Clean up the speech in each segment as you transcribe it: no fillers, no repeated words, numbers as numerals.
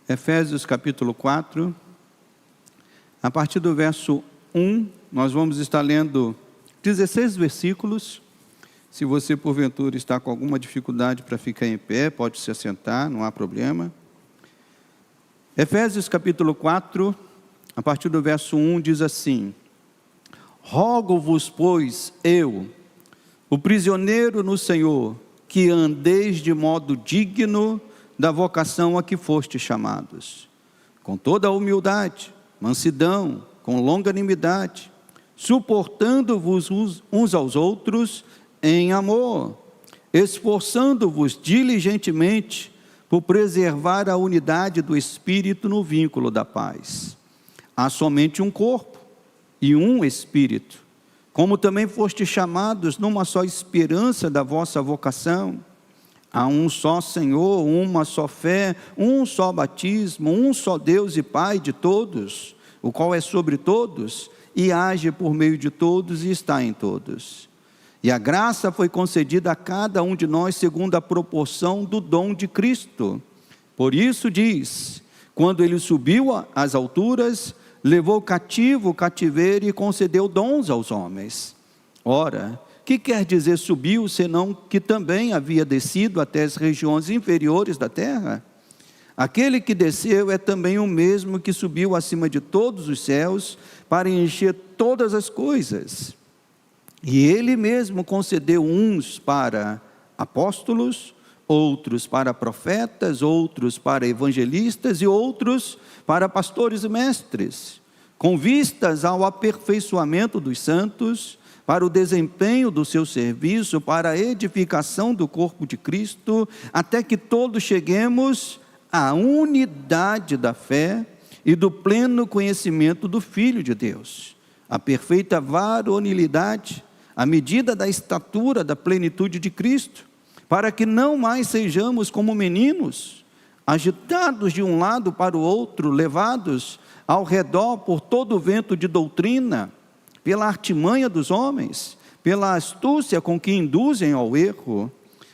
Efésios capítulo 4, a partir do verso 1, nós vamos estar lendo 16 versículos. Se você porventura está com alguma dificuldade para ficar em pé, pode se assentar, não há problema. Efésios capítulo 4, a partir do verso 1, diz assim: Rogo-vos, pois, eu, o prisioneiro no Senhor, que andeis de modo digno da vocação a que fostes chamados, com toda a humildade, mansidão, com longanimidade, suportando-vos uns aos outros em amor, esforçando-vos diligentemente por preservar a unidade do Espírito no vínculo da paz. Há somente um corpo e um Espírito, como também fostes chamados numa só esperança da vossa vocação. Há um só Senhor, uma só fé, um só batismo, um só Deus e Pai de todos, o qual é sobre todos e age por meio de todos e está em todos. E a graça foi concedida a cada um de nós segundo a proporção do dom de Cristo. Por isso diz, quando ele subiu às alturas, levou cativo o cativeiro e concedeu dons aos homens. Ora, que quer dizer subiu, senão que também havia descido até as regiões inferiores da terra? Aquele que desceu é também o mesmo que subiu acima de todos os céus, para encher todas as coisas. E ele mesmo concedeu uns para apóstolos, outros para profetas, outros para evangelistas e outros para pastores e mestres, com vistas ao aperfeiçoamento dos santos, para o desempenho do seu serviço, para a edificação do corpo de Cristo, até que todos cheguemos à unidade da fé e do pleno conhecimento do Filho de Deus, a perfeita varonilidade, à medida da estatura da plenitude de Cristo, para que não mais sejamos como meninos, agitados de um lado para o outro, levados ao redor por todo o vento de doutrina, pela artimanha dos homens, pela astúcia com que induzem ao erro,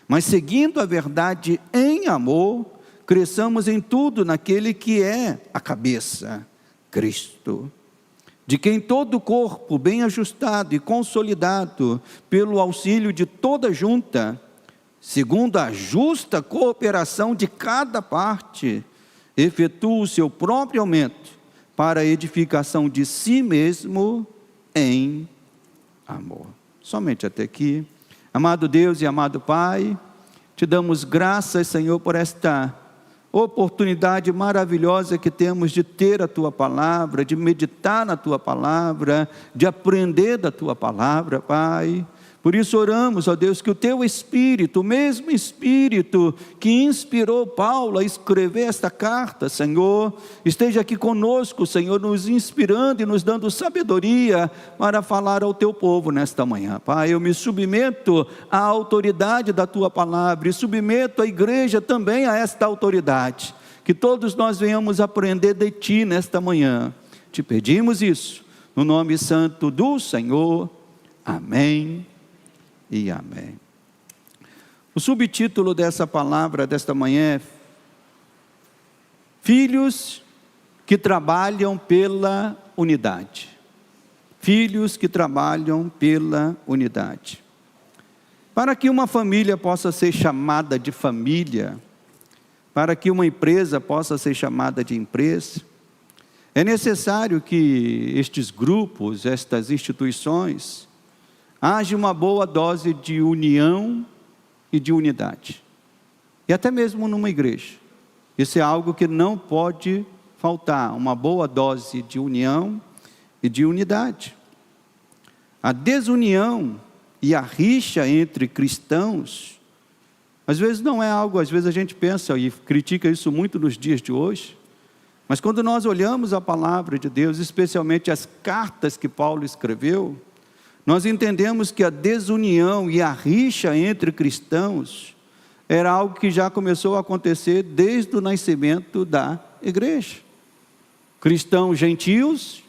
mas seguindo a verdade em amor, cresçamos em tudo naquele que é a cabeça, Cristo, de quem todo o corpo, bem ajustado e consolidado, pelo auxílio de toda junta, segundo a justa cooperação de cada parte, efetua o seu próprio aumento, para a edificação de si mesmo, em amor. Somente até aqui. Amado Deus e amado Pai, te damos graças, Senhor, por esta oportunidade maravilhosa que temos de ter a Tua Palavra, de meditar na Tua Palavra, de aprender da Tua Palavra, Pai. Por isso oramos, ó Deus, que o Teu Espírito, o mesmo Espírito que inspirou Paulo a escrever esta carta, Senhor, esteja aqui conosco, Senhor, nos inspirando e nos dando sabedoria para falar ao Teu povo nesta manhã. Pai, eu me submeto à autoridade da Tua Palavra e submeto a igreja também a esta autoridade, que todos nós venhamos aprender de Ti nesta manhã. Te pedimos isso, no nome santo do Senhor. Amém. E amém. O subtítulo dessa palavra desta manhã é Filhos que trabalham pela unidade. Filhos que trabalham pela unidade. Para que uma família possa ser chamada de família, para que uma empresa possa ser chamada de empresa, é necessário que estes grupos, estas instituições, haja uma boa dose de união e de unidade. E até mesmo numa igreja. Isso é algo que não pode faltar, uma boa dose de união e de unidade. A desunião e a rixa entre cristãos, às vezes não é algo, às vezes a gente pensa e critica isso muito nos dias de hoje, mas quando nós olhamos a palavra de Deus, especialmente as cartas que Paulo escreveu, nós entendemos que a desunião e a rixa entre cristãos era algo que já começou a acontecer desde o nascimento da igreja. Cristãos gentios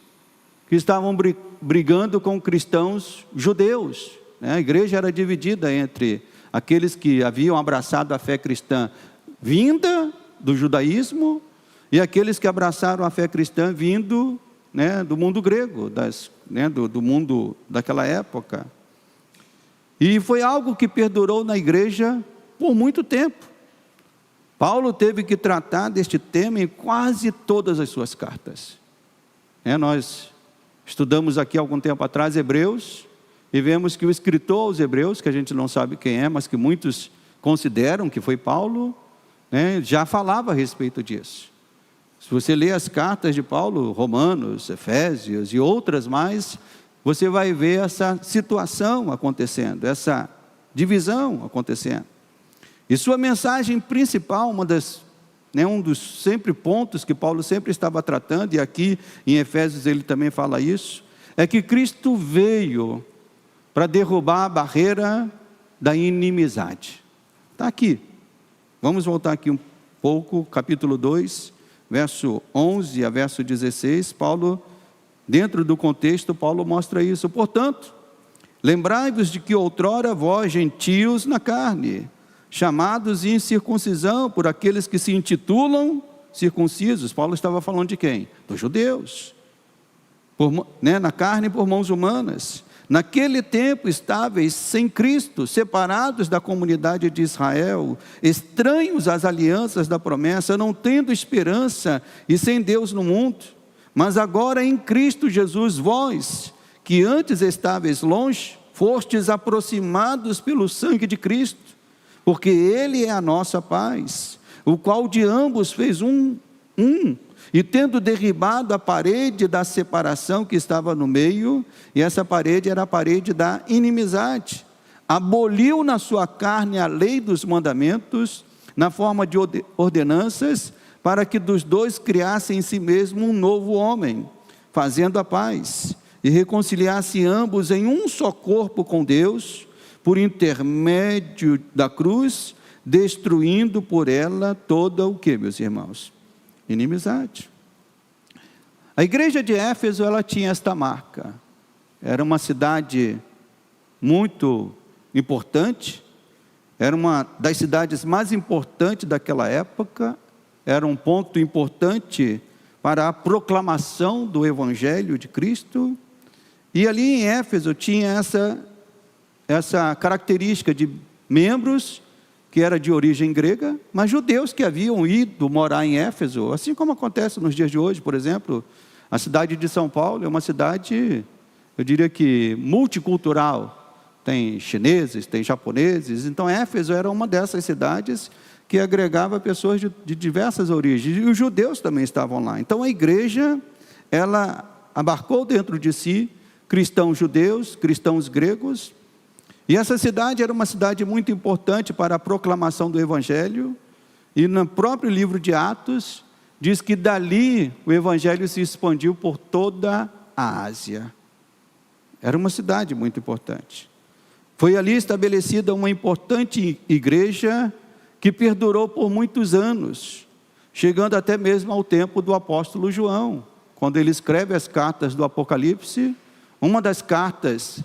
que estavam brigando com cristãos judeus. A igreja era dividida entre aqueles que haviam abraçado a fé cristã vinda do judaísmo e aqueles que abraçaram a fé cristã vindo, né, do mundo grego, do mundo daquela época. E foi algo que perdurou na igreja por muito tempo. Paulo teve que tratar deste tema em quase todas as suas cartas. Nós estudamos aqui algum tempo atrás Hebreus, e vemos que o escritor aos Hebreus, que a gente não sabe quem é, mas que muitos consideram que foi Paulo, já falava a respeito disso. Se você ler as cartas de Paulo, Romanos, Efésios e outras mais, você vai ver essa situação acontecendo, essa divisão acontecendo. E sua mensagem principal, um dos sempre pontos que Paulo sempre estava tratando, e aqui em Efésios ele também fala isso, é que Cristo veio para derrubar a barreira da inimizade. Está aqui. Vamos voltar aqui um pouco, capítulo 2, verso 11 a verso 16, Paulo, dentro do contexto, Paulo mostra isso. Portanto, lembrai-vos de que outrora vós, gentios na carne, chamados em circuncisão por aqueles que se intitulam circuncisos. Paulo estava falando de quem? Dos judeus. Na carne por mãos humanas. Naquele tempo estáveis sem Cristo, separados da comunidade de Israel, estranhos às alianças da promessa, não tendo esperança e sem Deus no mundo. Mas agora em Cristo Jesus, vós, que antes estáveis longe, fostes aproximados pelo sangue de Cristo, porque Ele é a nossa paz, o qual de ambos fez um, e tendo derribado a parede da separação que estava no meio, e essa parede era a parede da inimizade, aboliu na sua carne a lei dos mandamentos, na forma de ordenanças, para que dos dois criasse em si mesmo um novo homem, fazendo a paz, e reconciliasse ambos em um só corpo com Deus, por intermédio da cruz, destruindo por ela toda o que, meus irmãos? Inimizade. A igreja de Éfeso, ela tinha esta marca. Era uma cidade muito importante, era uma das cidades mais importantes daquela época, era um ponto importante para a proclamação do Evangelho de Cristo, e ali em Éfeso tinha essa característica de membros que era de origem grega, mas judeus que haviam ido morar em Éfeso, assim como acontece nos dias de hoje. Por exemplo, a cidade de São Paulo é uma cidade, eu diria que multicultural, tem chineses, tem japoneses, então Éfeso era uma dessas cidades que agregava pessoas de diversas origens, e os judeus também estavam lá. Então a igreja, ela abarcou dentro de si cristãos judeus, cristãos gregos, e essa cidade era uma cidade muito importante para a proclamação do Evangelho, e no próprio livro de Atos, diz que dali o Evangelho se expandiu por toda a Ásia. Era uma cidade muito importante. Foi ali estabelecida uma importante igreja, que perdurou por muitos anos, chegando até mesmo ao tempo do apóstolo João, quando ele escreve as cartas do Apocalipse. Uma das cartas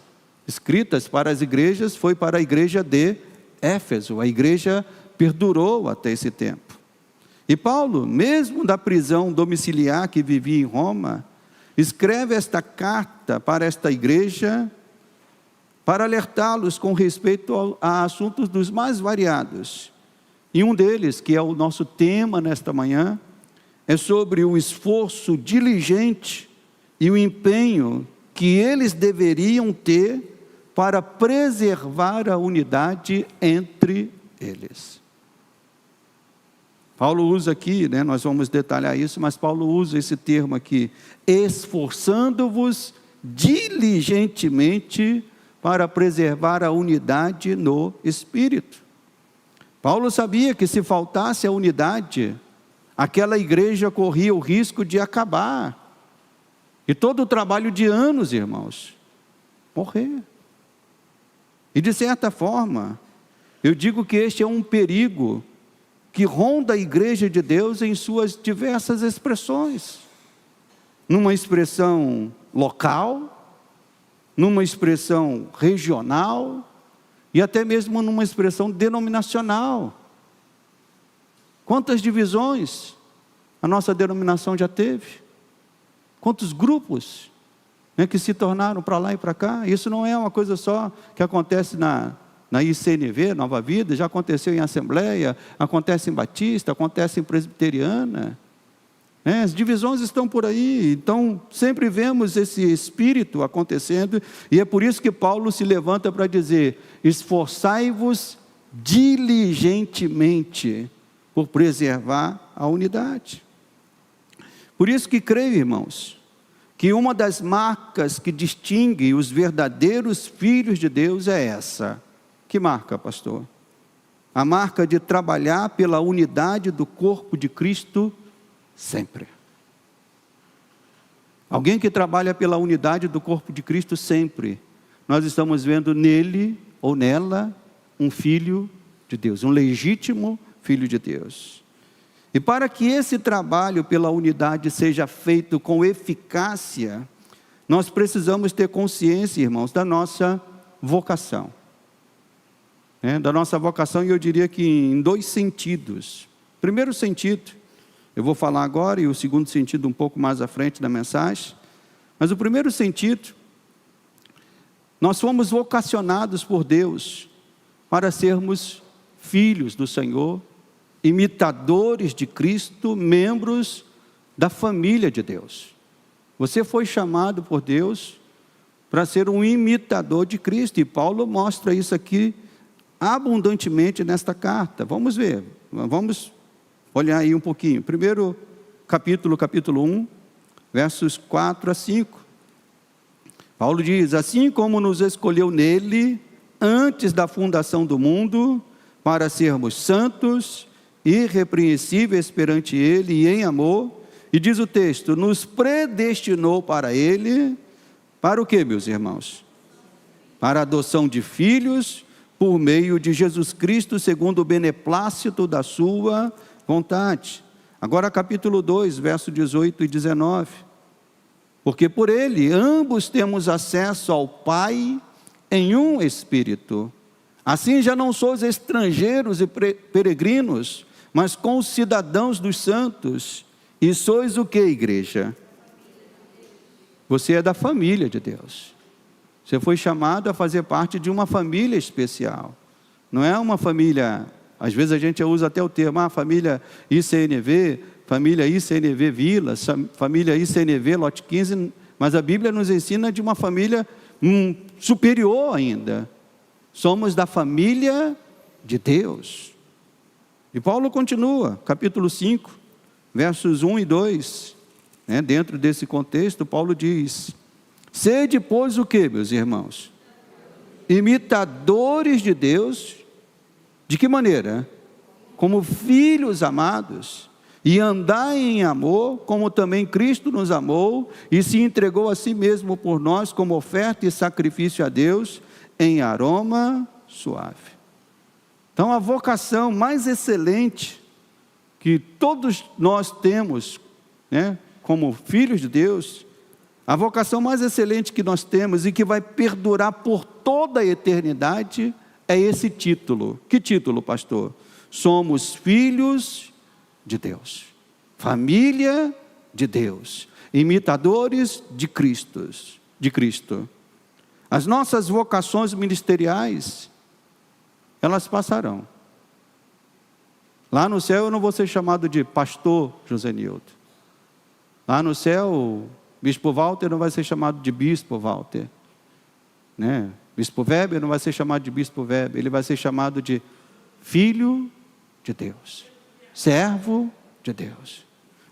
escritas para as igrejas foi para a igreja de Éfeso. A igreja perdurou até esse tempo. E Paulo, mesmo da prisão domiciliar que vivia em Roma, escreve esta carta para esta igreja, para alertá-los com respeito a assuntos dos mais variados. E um deles, que é o nosso tema nesta manhã, é sobre o esforço diligente e o empenho que eles deveriam ter para preservar a unidade entre eles. Paulo usa aqui, nós vamos detalhar isso, mas Paulo usa esse termo aqui, esforçando-vos diligentemente para preservar a unidade no Espírito. Paulo sabia que se faltasse a unidade, aquela igreja corria o risco de acabar. E todo o trabalho de anos, irmãos, morrer. E de certa forma, eu digo que este é um perigo que ronda a igreja de Deus em suas diversas expressões. Numa expressão local, numa expressão regional, e até mesmo numa expressão denominacional. Quantas divisões, a nossa denominação já teve? Quantos grupos, né, que se tornaram para lá e para cá? Isso não é uma coisa só que acontece na ICNV, Nova Vida, já aconteceu em Assembleia, acontece em Batista, acontece em Presbiteriana. As divisões estão por aí, então sempre vemos esse espírito acontecendo, e é por isso que Paulo se levanta para dizer: esforçai-vos diligentemente por preservar a unidade. Por isso que creio, irmãos, que uma das marcas que distingue os verdadeiros filhos de Deus é essa. Que marca, pastor? A marca de trabalhar pela unidade do corpo de Cristo sempre. Alguém que trabalha pela unidade do corpo de Cristo sempre, nós estamos vendo nele ou nela um filho de Deus, um legítimo filho de Deus. E para que esse trabalho pela unidade seja feito com eficácia, nós precisamos ter consciência, irmãos, da nossa vocação. Da nossa vocação, e eu diria que em dois sentidos. Primeiro sentido, eu vou falar agora, e o segundo sentido um pouco mais à frente da mensagem. Mas o primeiro sentido, nós fomos vocacionados por Deus para sermos filhos do Senhor, imitadores de Cristo, membros da família de Deus. Você foi chamado por Deus para ser um imitador de Cristo, e Paulo mostra isso aqui abundantemente nesta carta. Vamos ver, vamos olhar aí um pouquinho. Primeiro capítulo 1, versos 4 a 5. Paulo diz: assim como nos escolheu nele, antes da fundação do mundo, para sermos santos, irrepreensíveis perante ele e em amor, e diz o texto, nos predestinou para ele, para o quê, meus irmãos? Para a adoção de filhos, por meio de Jesus Cristo, segundo o beneplácito da sua vontade. Agora capítulo 2, verso 18 e 19. Porque por ele, ambos temos acesso ao Pai em um Espírito. Assim já não sois estrangeiros e peregrinos, mas concidadãos dos santos. E sois o que, igreja? Você é da família de Deus. Você foi chamado a fazer parte de uma família especial. Não é uma família, às vezes a gente usa até o termo, família ICNV, família ICNV Vila, família ICNV Lote 15, mas a Bíblia nos ensina de uma família superior ainda. Somos da família de Deus. E Paulo continua, capítulo 5, versos 1 e 2, dentro desse contexto, Paulo diz: sede, pois, o que, meus irmãos? Imitadores de Deus. De que maneira? Como filhos amados, e andai em amor, como também Cristo nos amou, e se entregou a si mesmo por nós, como oferta e sacrifício a Deus, em aroma suave. Então a vocação mais excelente que todos nós temos, como filhos de Deus, a vocação mais excelente que nós temos e que vai perdurar por toda a eternidade é esse título. Que título, pastor? Somos filhos de Deus, família de Deus, imitadores de Cristo. As nossas vocações ministeriais, elas passarão. Lá no céu eu não vou ser chamado de pastor José Nilton. Lá no céu, o bispo Walter não vai ser chamado de bispo Walter. Bispo Weber não vai ser chamado de bispo Weber, ele vai ser chamado de filho de Deus, servo de Deus.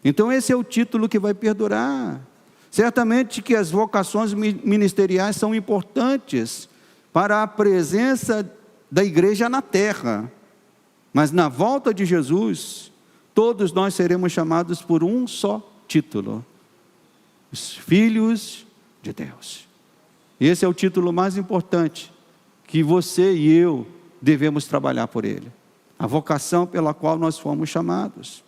Então esse é o título que vai perdurar. Certamente que as vocações ministeriais são importantes para a presença da igreja na terra, mas na volta de Jesus, todos nós seremos chamados por um só título: os filhos de Deus. Esse é o título mais importante que você e eu devemos trabalhar por ele, a vocação pela qual nós fomos chamados.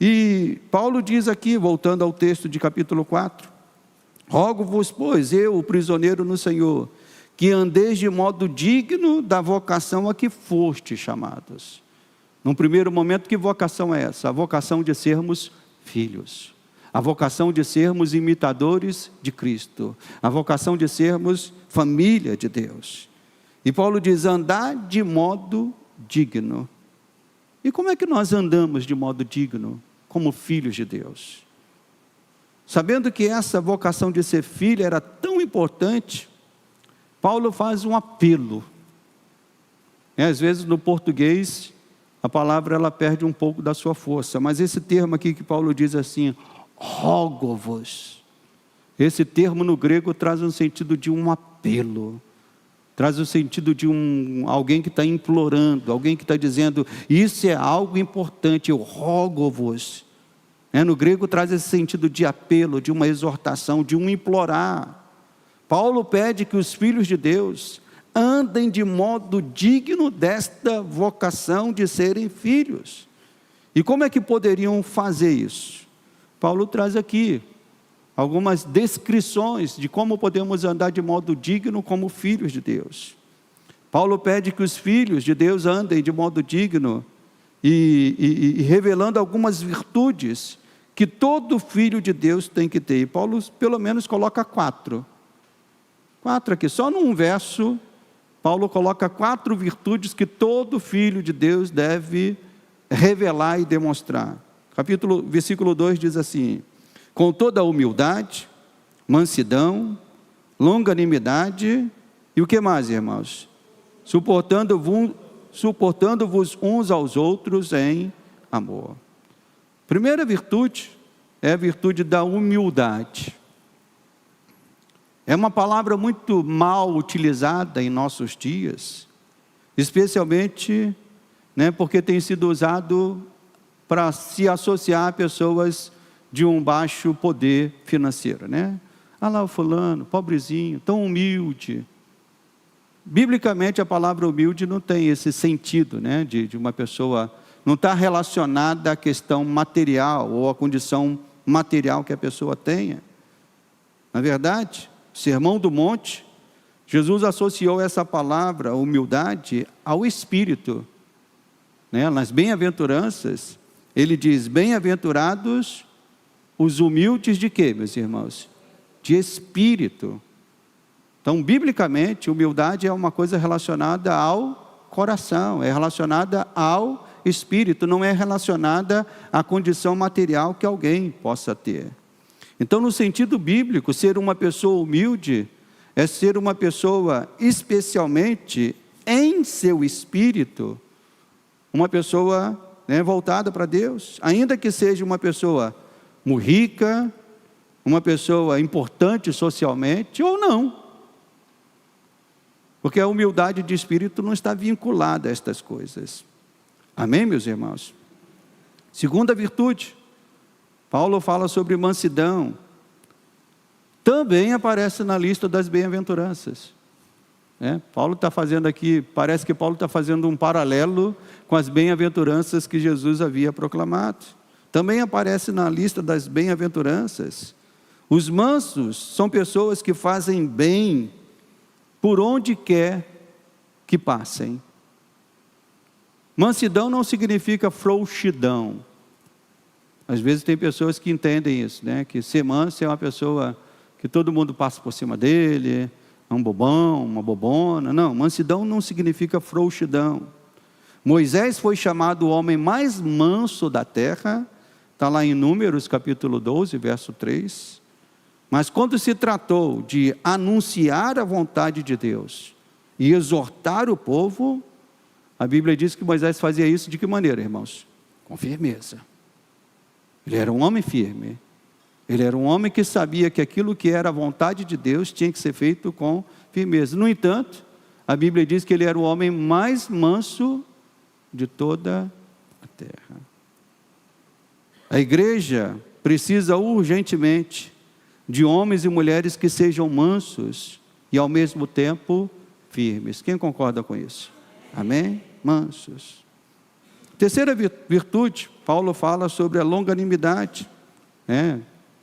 E Paulo diz aqui, voltando ao texto de capítulo 4, rogo-vos, pois, eu, o prisioneiro no Senhor, que andeis de modo digno da vocação a que foste chamados. Num primeiro momento, que vocação é essa? A vocação de sermos filhos. A vocação de sermos imitadores de Cristo. A vocação de sermos família de Deus. E Paulo diz, andar de modo digno. E como é que nós andamos de modo digno, como filhos de Deus? Sabendo que essa vocação de ser filho era tão importante, Paulo faz um apelo. Às vezes no português, a palavra ela perde um pouco da sua força, mas esse termo aqui que Paulo diz assim, rogo-vos. Esse termo no grego traz um sentido de um apelo, traz o sentido de alguém que está implorando, alguém que está dizendo, isso é algo importante, eu rogo-vos. No grego traz esse sentido de apelo, de uma exortação, de um implorar. Paulo pede que os filhos de Deus andem de modo digno desta vocação de serem filhos. E como é que poderiam fazer isso? Paulo traz aqui algumas descrições de como podemos andar de modo digno como filhos de Deus. Paulo pede que os filhos de Deus andem de modo digno e revelando algumas virtudes que todo filho de Deus tem que ter. E Paulo pelo menos coloca 4. 4 aqui, só num verso, Paulo coloca 4 virtudes que todo filho de Deus deve revelar e demonstrar. Versículo 2 diz assim, com toda a humildade, mansidão, longanimidade, e o que mais, irmãos? Suportando-vos uns aos outros em amor. Primeira virtude é a virtude da humildade. É uma palavra muito mal utilizada em nossos dias, especialmente porque tem sido usado para se associar a pessoas de um baixo poder financeiro. Ah lá o fulano, pobrezinho, tão humilde. Biblicamente a palavra humilde não tem esse sentido, de uma pessoa, não está relacionada à questão material ou à condição material que a pessoa tenha. Na verdade, Sermão do Monte, Jesus associou essa palavra, humildade, ao Espírito. Nas bem-aventuranças, ele diz, bem-aventurados os humildes de quê, meus irmãos? De espírito. Então, biblicamente, humildade é uma coisa relacionada ao coração, é relacionada ao espírito, não é relacionada à condição material que alguém possa ter. Então, no sentido bíblico, ser uma pessoa humilde é ser uma pessoa, especialmente em seu espírito, uma pessoa voltada para Deus, ainda que seja uma pessoa muito rica, uma pessoa importante socialmente, ou não. Porque a humildade de espírito não está vinculada a estas coisas. Amém, meus irmãos? Segunda virtude, Paulo fala sobre mansidão. Também aparece na lista das bem-aventuranças. Paulo está fazendo aqui, parece que Paulo está fazendo um paralelo com as bem-aventuranças que Jesus havia proclamado. Também aparece na lista das bem-aventuranças. Os mansos são pessoas que fazem bem por onde quer que passem. Mansidão não significa frouxidão. Às vezes tem pessoas que entendem isso, que ser manso é uma pessoa que todo mundo passa por cima dele, é um bobão, uma bobona. Não, mansidão não significa frouxidão. Moisés foi chamado o homem mais manso da terra, está lá em Números capítulo 12, verso 3. Mas quando se tratou de anunciar a vontade de Deus e exortar o povo, a Bíblia diz que Moisés fazia isso de que maneira, irmãos? Com firmeza. Ele era um homem firme. Ele era um homem que sabia que aquilo que era a vontade de Deus tinha que ser feito com firmeza. No entanto, a Bíblia diz que ele era o homem mais manso de toda a terra. A igreja precisa urgentemente de homens e mulheres que sejam mansos e ao mesmo tempo firmes. Quem concorda com isso? Amém? Mansos. Terceira virtude, Paulo fala sobre a longanimidade.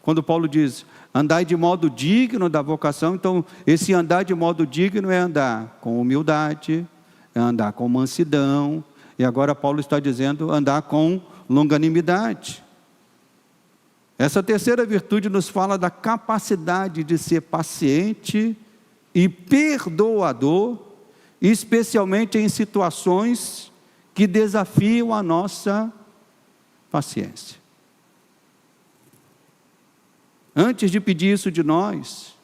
Quando Paulo diz, andai de modo digno da vocação, então esse andar de modo digno é andar com humildade, é andar com mansidão, E agora Paulo está dizendo andar com longanimidade. Essa terceira virtude nos fala da capacidade de ser paciente e perdoador, especialmente em situações que desafiam a nossa paciência. Antes de pedir isso de nós,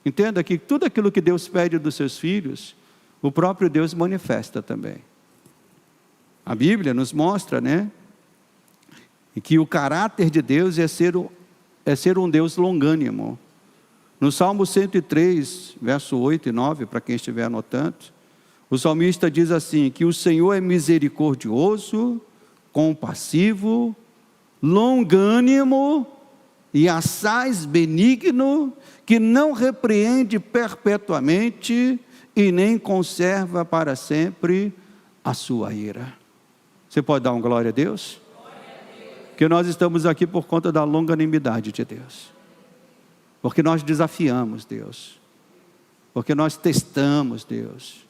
entenda que tudo aquilo que Deus pede dos seus filhos, o próprio Deus manifesta também. A Bíblia nos mostra, que o caráter de Deus é ser um Deus longânimo. No Salmo 103, verso 8 e 9, para quem estiver anotando, o salmista diz assim, que o Senhor é misericordioso, compassivo, longânimo e assaz benigno, que não repreende perpetuamente e nem conserva para sempre a sua ira. Você pode dar uma glória a Deus? Porque nós estamos aqui por conta da longanimidade de Deus. Porque nós desafiamos Deus. Porque nós testamos Deus.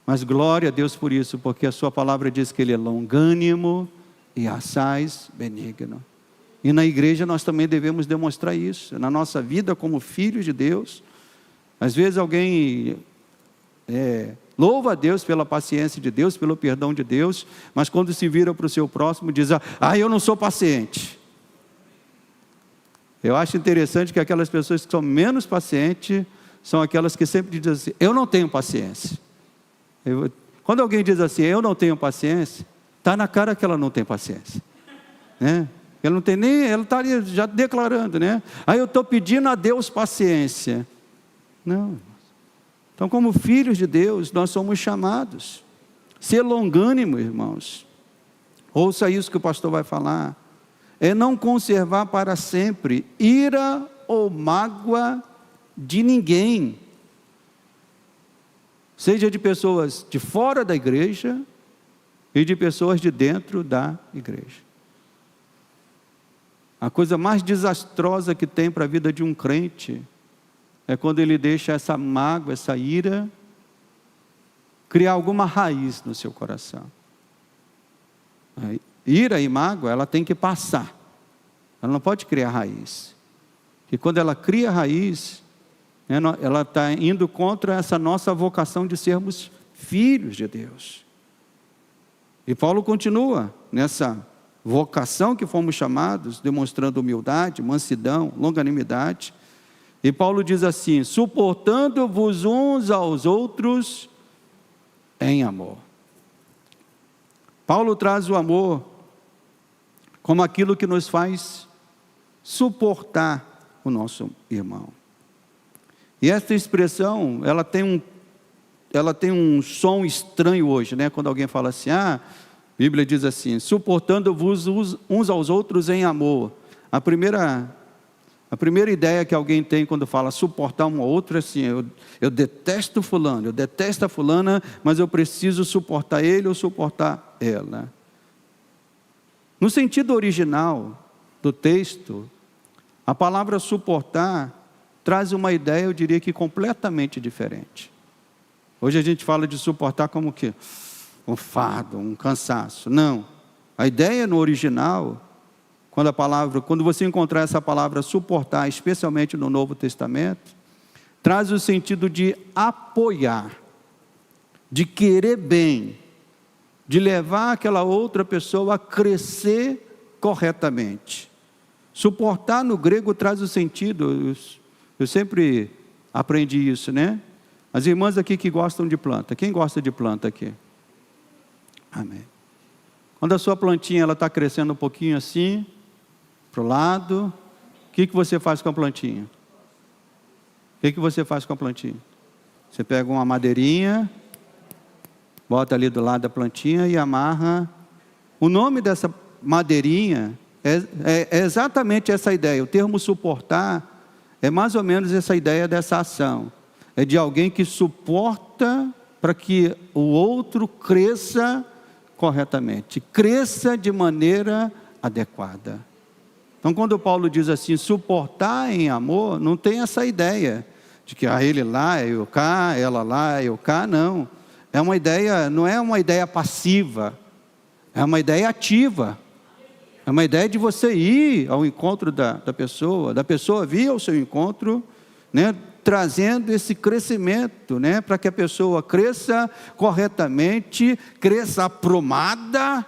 Mas glória a Deus por isso, porque a sua palavra diz que Ele é longânimo e assaz benigno. E na igreja nós também devemos demonstrar isso, na nossa vida como filhos de Deus. Às vezes alguém louva a Deus pela paciência de Deus, pelo perdão de Deus, mas quando se vira para o seu próximo diz, eu não sou paciente. Eu acho interessante que aquelas pessoas que são menos pacientes, são aquelas que sempre dizem assim, eu não tenho paciência. Quando alguém diz assim, eu não tenho paciência, está na cara que ela não tem paciência. Ela não tem nem, ela está já declarando, eu estou pedindo a Deus paciência. Não. Então, como filhos de Deus, nós somos chamados. Ser longânimo, irmãos. Ouça isso que o pastor vai falar. É não conservar para sempre ira ou mágoa de ninguém. Seja de pessoas de fora da igreja e de pessoas de dentro da igreja. A coisa mais desastrosa que tem para a vida de um crente é quando ele deixa essa mágoa, essa ira, criar alguma raiz no seu coração. A ira e mágoa, ela tem que passar. Ela não pode criar raiz. E quando ela cria raiz, ela está indo contra essa nossa vocação de sermos filhos de Deus. E Paulo continua nessa vocação que fomos chamados, demonstrando humildade, mansidão, longanimidade. E Paulo diz assim, suportando-vos uns aos outros em amor. Paulo traz o amor como aquilo que nos faz suportar o nosso irmão. E esta expressão, ela tem um som estranho hoje, quando alguém fala assim, a Bíblia diz assim, suportando-vos uns aos outros em amor. A primeira ideia que alguém tem quando fala suportar um ao outro é assim, eu detesto fulano, eu detesto a fulana, mas eu preciso suportar ele ou suportar ela. No sentido original do texto, a palavra suportar traz uma ideia, eu diria que completamente diferente. Hoje a gente fala de suportar como que um fardo, um cansaço. Não, a ideia no original, quando você encontrar essa palavra suportar, especialmente no Novo Testamento, traz o sentido de apoiar, de querer bem, de levar aquela outra pessoa a crescer corretamente. Suportar no grego traz o sentido, eu sempre aprendi isso, As irmãs aqui que gostam de planta, quem gosta de planta aqui? Amém. Quando a sua plantinha está crescendo um pouquinho assim, para o lado, o que você faz com a plantinha? O que você faz com a plantinha? Você pega uma madeirinha, bota ali do lado da plantinha e amarra. O nome dessa madeirinha é exatamente essa ideia. O termo suportar é mais ou menos essa ideia dessa ação. É de alguém que suporta para que o outro cresça corretamente, cresça de maneira adequada. Então, quando Paulo diz assim, suportar em amor, não tem essa ideia de que ele lá é eu cá, ela lá é eu cá, não. É uma ideia, não é uma ideia passiva, é uma ideia ativa. É uma ideia de você ir ao encontro da pessoa vir ao seu encontro, né, trazendo esse crescimento, né, para que a pessoa cresça corretamente, cresça aprumada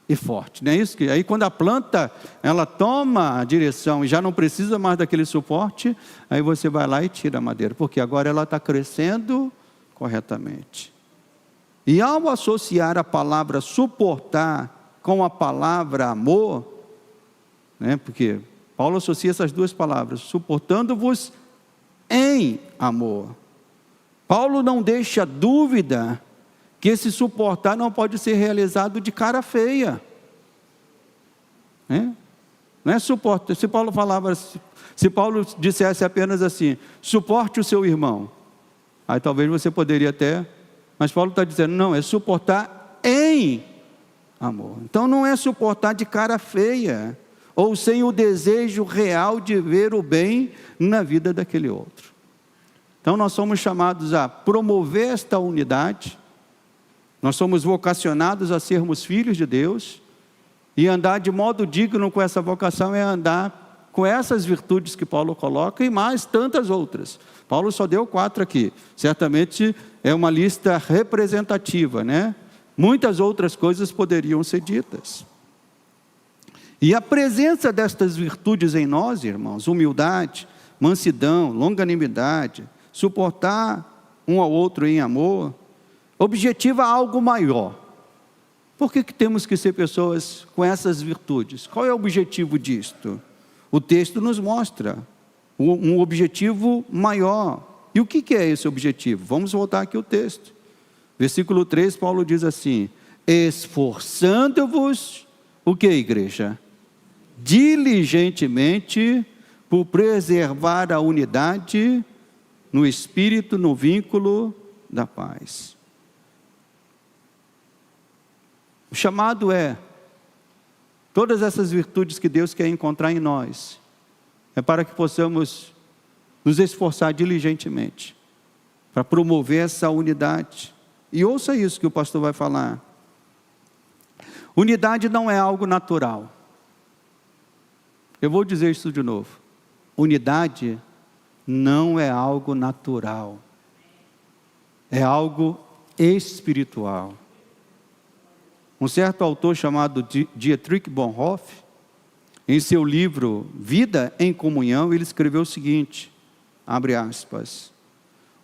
e forte, não é isso? Que aí quando a planta, ela toma a direção e já não precisa mais daquele suporte, aí você vai lá e tira a madeira, porque agora ela está crescendo corretamente. E ao associar a palavra suportar com a palavra amor, né, porque Paulo associa essas duas palavras, suportando-vos em amor. Paulo não deixa dúvida que esse suportar não pode ser realizado de cara feia, né? Não é suporte. Se Paulo dissesse apenas assim, suporte o seu irmão, aí talvez você poderia até, mas Paulo está dizendo, não, é suportar em amor. Então não é suportar de cara feia, ou sem o desejo real de ver o bem na vida daquele outro. Então nós somos chamados a promover esta unidade, nós somos vocacionados a sermos filhos de Deus, e andar de modo digno com essa vocação é andar com essas virtudes que Paulo coloca, e mais tantas outras. Paulo só deu 4 aqui, certamente é uma lista representativa, né? Muitas outras coisas poderiam ser ditas. E a presença destas virtudes em nós, irmãos, humildade, mansidão, longanimidade, suportar um ao outro em amor, objetiva algo maior. Por que temos que ser pessoas com essas virtudes? Qual é o objetivo disto? O texto nos mostra um objetivo maior. E o que é esse objetivo? Vamos voltar aqui ao texto. Versículo 3, Paulo diz assim, esforçando-vos, o que, igreja? Diligentemente por preservar a unidade no espírito, no vínculo da paz. O chamado é, todas essas virtudes que Deus quer encontrar em nós, é para que possamos nos esforçar diligentemente, para promover essa unidade. E ouça isso que o pastor vai falar. Unidade não é algo natural. Eu vou dizer isso de novo. Unidade não é algo natural. É algo espiritual. Um certo autor chamado Dietrich Bonhoeffer, em seu livro Vida em Comunhão, ele escreveu o seguinte, abre aspas,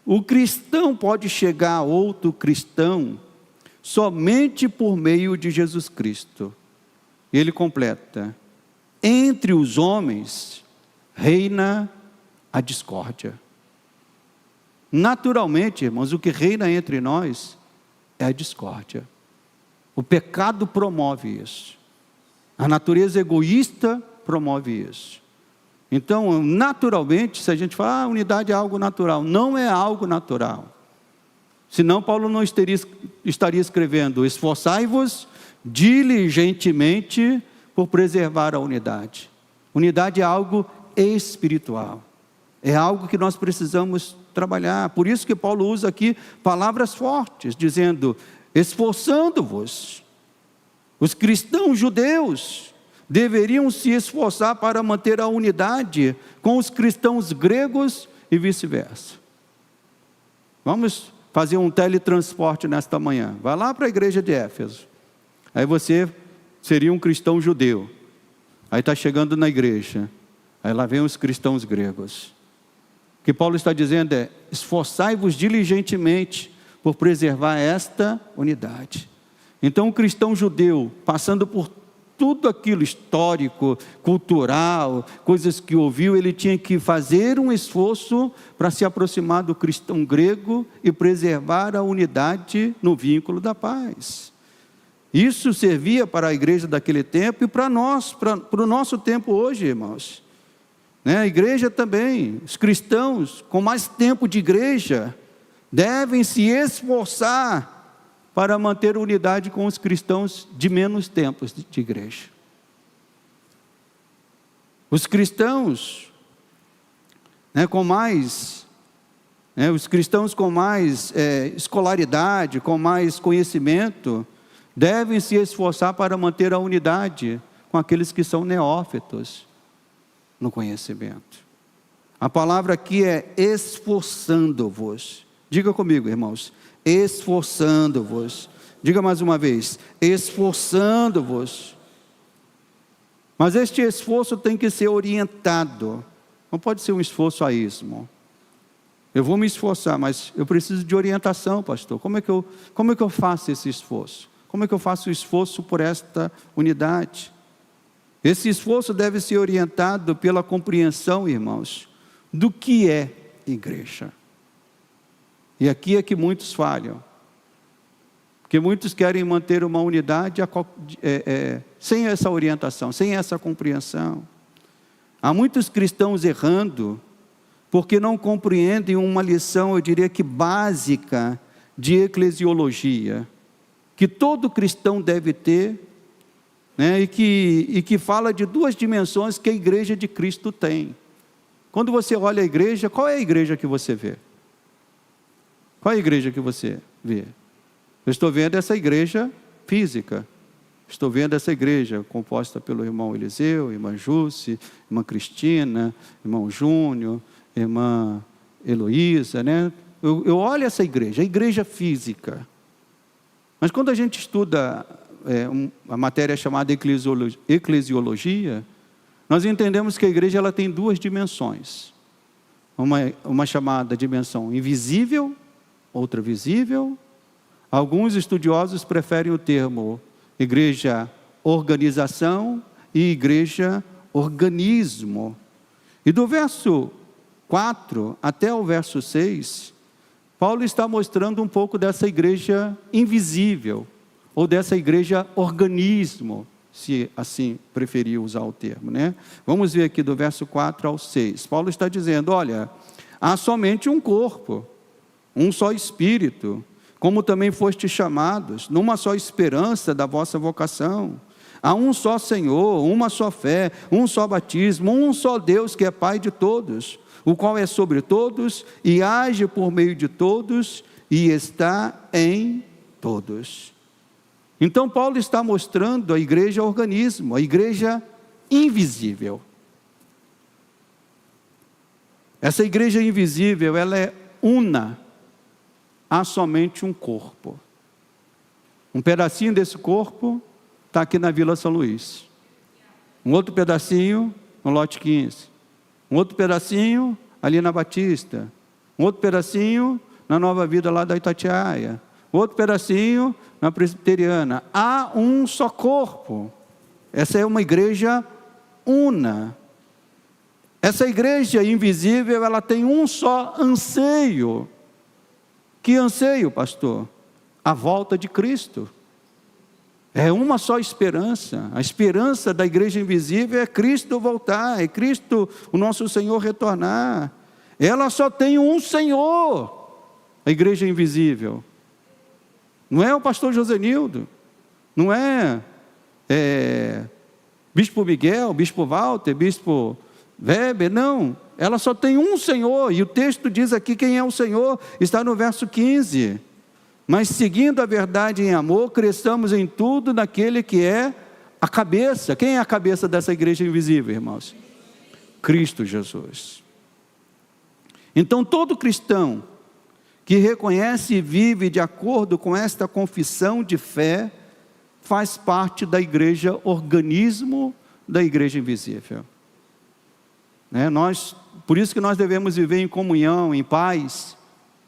o cristão pode chegar a outro cristão somente por meio de Jesus Cristo. Ele completa, entre os homens reina a discórdia. Naturalmente, irmãos, o que reina entre nós é a discórdia. O pecado promove isso. A natureza egoísta promove isso. Então, naturalmente, se a gente fala, unidade é algo natural, não é algo natural. Senão Paulo não estaria escrevendo, esforçai-vos diligentemente por preservar a unidade. Unidade é algo espiritual. É algo que nós precisamos trabalhar. Por isso que Paulo usa aqui palavras fortes, dizendo, esforçando-vos. Os cristãos judeus deveriam se esforçar para manter a unidade com os cristãos gregos e vice-versa. Vamos fazer um teletransporte nesta manhã. Vai lá para a igreja de Éfeso. Aí você seria um cristão judeu. Aí está chegando na igreja. Aí lá vem os cristãos gregos. O que Paulo está dizendo é, esforçai-vos diligentemente por preservar esta unidade. Então o cristão judeu, passando por tudo aquilo histórico, cultural, coisas que ouviu, ele tinha que fazer um esforço para se aproximar do cristão grego e preservar a unidade no vínculo da paz. Isso servia para a igreja daquele tempo e para nós, para o nosso tempo hoje, irmãos. Né? A igreja também, os cristãos com mais tempo de igreja, devem se esforçar para manter unidade com os cristãos de menos tempos de igreja. Os cristãos, né, com mais Os cristãos com mais escolaridade, com mais conhecimento, devem se esforçar para manter a unidade com aqueles que são neófitos no conhecimento. A palavra aqui é esforçando-vos. Diga comigo, irmãos, esforçando-vos. Diga mais uma vez, esforçando-vos. Mas este esforço tem que ser orientado. Não pode ser um esforço a esmo. Eu vou me esforçar, mas eu preciso de orientação, pastor. Como é que eu faço esse esforço? Como é que eu faço o esforço por esta unidade? Esse esforço deve ser orientado pela compreensão, irmãos, do que é igreja. E aqui é que muitos falham. Porque muitos querem manter uma unidade sem essa orientação, sem essa compreensão. Há muitos cristãos errando, porque não compreendem uma lição, eu diria que básica, de eclesiologia, que todo cristão deve ter, e que fala de duas dimensões que a igreja de Cristo tem. Quando você olha a igreja, qual é a igreja que você vê? Qual é a igreja que você vê? Eu estou vendo essa igreja física. Estou vendo essa igreja composta pelo irmão Eliseu, irmã Jússi, irmã Cristina, irmão Júnior, irmã Heloísa, Eu olho essa igreja, a igreja física. Mas quando a gente estuda a matéria chamada eclesiologia, nós entendemos que a igreja ela tem duas dimensões. Uma chamada dimensão invisível, outra visível. Alguns estudiosos preferem o termo igreja organização e igreja organismo. E do verso 4 até o verso 6, Paulo está mostrando um pouco dessa igreja invisível, ou dessa igreja organismo, se assim preferir usar o termo, Vamos ver aqui do verso 4 ao 6. Paulo está dizendo, olha, há somente um corpo, um só espírito, como também fostes chamados, numa só esperança da vossa vocação. Há um só Senhor, uma só fé, um só batismo, um só Deus que é Pai de todos, o qual é sobre todos e age por meio de todos e está em todos. Então Paulo está mostrando a igreja organismo, a igreja invisível. Essa igreja invisível, ela é una. Há somente um corpo. Um pedacinho desse corpo está aqui na Vila São Luís. Um outro pedacinho no lote 15. Um outro pedacinho ali na Batista. Um outro pedacinho na Nova Vida lá da Itatiaia. Outro pedacinho na Presbiteriana. Há um só corpo. Essa é uma igreja una. Essa igreja invisível, ela tem um só anseio. Que anseio, pastor? A volta de Cristo. É uma só esperança. A esperança da igreja invisível é Cristo voltar, é Cristo, o nosso Senhor, retornar. Ela só tem um Senhor, a igreja invisível. Não é o pastor Josenildo, não é Bispo Miguel, Bispo Walter, Bispo Weber, não. Ela só tem um Senhor, e o texto diz aqui quem é o Senhor, está no verso 15. Mas seguindo a verdade em amor, cresçamos em tudo naquele que é a cabeça. Quem é a cabeça dessa igreja invisível, irmãos? Cristo Jesus. Então todo cristão que reconhece e vive de acordo com esta confissão de fé, faz parte da igreja organismo da igreja invisível. Por isso que nós devemos viver em comunhão, em paz,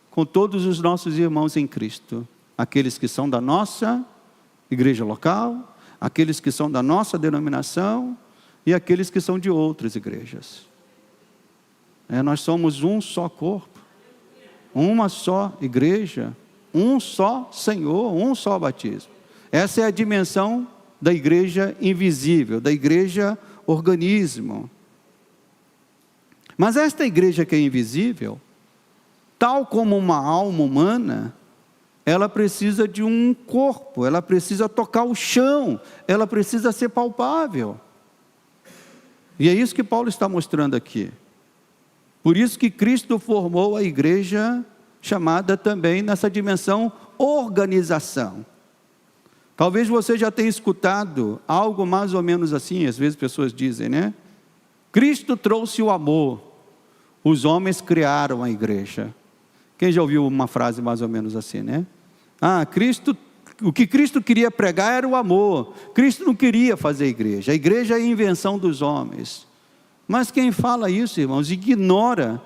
com todos os nossos irmãos em Cristo. Aqueles que são da nossa igreja local, aqueles que são da nossa denominação e aqueles que são de outras igrejas. Nós somos um só corpo, uma só igreja, um só Senhor, um só batismo. Essa é a dimensão da igreja invisível, da igreja organismo. Mas esta igreja que é invisível, tal como uma alma humana, ela precisa de um corpo, ela precisa tocar o chão, ela precisa ser palpável. E é isso que Paulo está mostrando aqui. Por isso que Cristo formou a igreja, chamada também nessa dimensão organização. Talvez você já tenha escutado algo mais ou menos assim, às vezes pessoas dizem, né? Cristo trouxe o amor, os homens criaram a igreja. Quem já ouviu uma frase mais ou menos assim, né? O que Cristo queria pregar era o amor. Cristo não queria fazer a igreja é a invenção dos homens. Mas quem fala isso, irmãos, ignora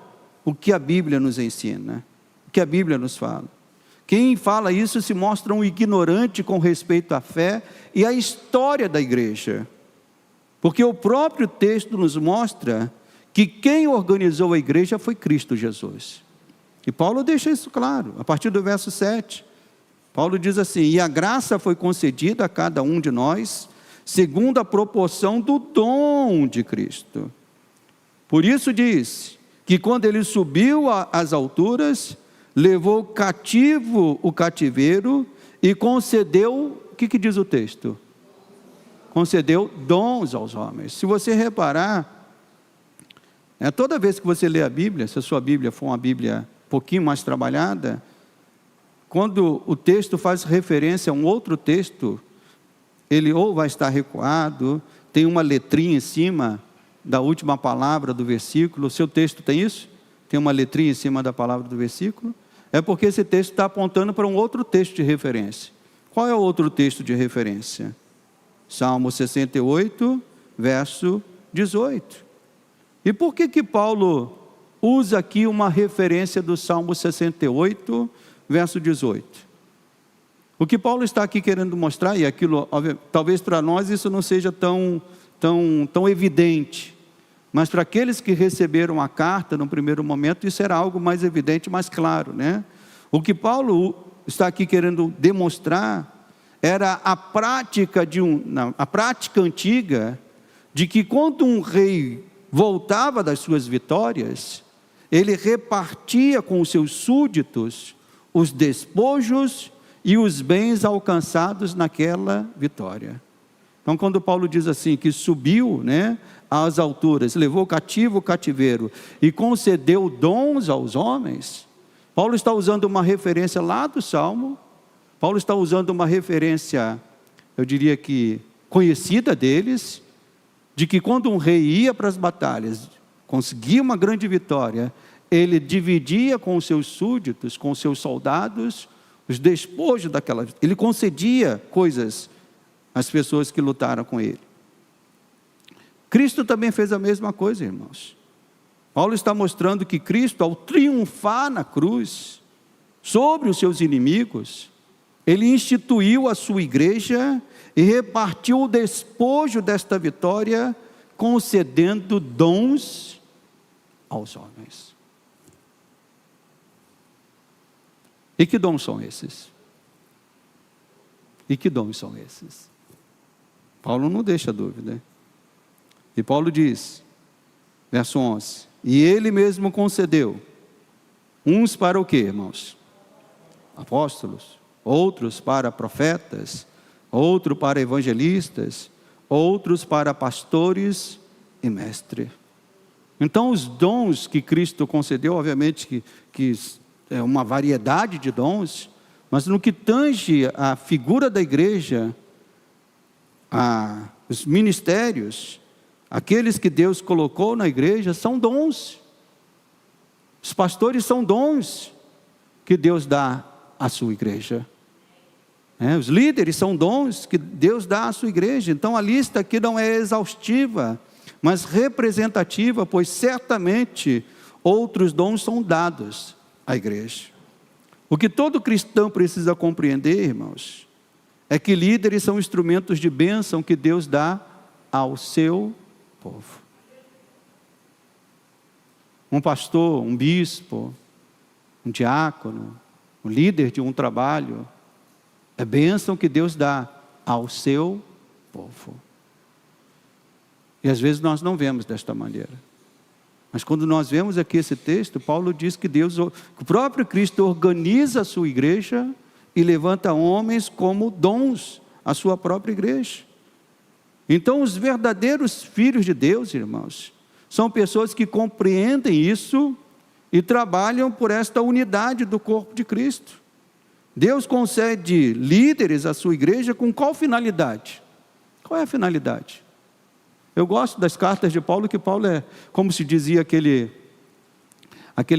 o que a Bíblia nos ensina, o que a Bíblia nos fala. Quem fala isso se mostra um ignorante com respeito à fé e à história da igreja. Porque o próprio texto nos mostra que quem organizou a igreja foi Cristo Jesus. E Paulo deixa isso claro, a partir do verso 7. Paulo diz assim: e a graça foi concedida a cada um de nós, segundo a proporção do dom de Cristo. Por isso diz, que quando ele subiu às alturas, levou cativo o cativeiro e concedeu, o que diz o texto? Concedeu dons aos homens. Se você reparar, toda vez que você lê a Bíblia, se a sua Bíblia for uma Bíblia um pouquinho mais trabalhada, quando o texto faz referência a um outro texto, ele ou vai estar recuado, tem uma letrinha em cima da última palavra do versículo. O seu texto tem isso? Tem uma letrinha em cima da palavra do versículo? É porque esse texto está apontando para um outro texto de referência. Qual é o outro texto de referência? Salmo 68, verso 18. E por que Paulo usa aqui uma referência do Salmo 68, verso 18? O que Paulo está aqui querendo mostrar, e aquilo, talvez para nós isso não seja tão evidente, mas para aqueles que receberam a carta no primeiro momento, isso era algo mais evidente, mais claro, né? O que Paulo está aqui querendo demonstrar era a prática antiga de que quando um rei voltava das suas vitórias, ele repartia com os seus súditos os despojos e os bens alcançados naquela vitória. Então, quando Paulo diz assim, que subiu, né, às alturas, levou cativo o cativeiro e concedeu dons aos homens, Paulo está usando uma referência lá do Salmo. Paulo está usando uma referência, eu diria que conhecida deles, de que quando um rei ia para as batalhas, conseguia uma grande vitória, ele dividia com os seus súditos, com os seus soldados, os despojos daquela vitória. Ele concedia coisas às pessoas que lutaram com ele. Cristo também fez a mesma coisa, irmãos. Paulo está mostrando que Cristo, ao triunfar na cruz, sobre os seus inimigos, ele instituiu a sua igreja e repartiu o despojo desta vitória, concedendo dons aos homens. E que dons são esses? E que dons são esses? Paulo não deixa dúvida. E Paulo diz, verso 11, e ele mesmo concedeu, uns para o quê, irmãos? Apóstolos, outros para profetas, outro para evangelistas, outros para pastores e mestres. Então os dons que Cristo concedeu, obviamente que é uma variedade de dons, mas no que tange a figura da igreja, os ministérios, aqueles que Deus colocou na igreja são dons. Os pastores são dons que Deus dá à sua igreja. Os líderes são dons que Deus dá à sua igreja. Então a lista aqui não é exaustiva, mas representativa, pois certamente outros dons são dados à igreja. O que todo cristão precisa compreender, irmãos, é que líderes são instrumentos de bênção que Deus dá ao seu povo. Um pastor, um bispo, um diácono, um líder de um trabalho, é bênção que Deus dá ao seu povo. E às vezes nós não vemos desta maneira. Mas quando nós vemos aqui esse texto, Paulo diz que o próprio Cristo organiza a sua igreja e levanta homens como dons à sua própria igreja. Então os verdadeiros filhos de Deus, irmãos, são pessoas que compreendem isso e trabalham por esta unidade do corpo de Cristo. Deus concede líderes à sua igreja com qual finalidade? Qual é a finalidade? Eu gosto das cartas de Paulo, que Paulo é, como se dizia aquele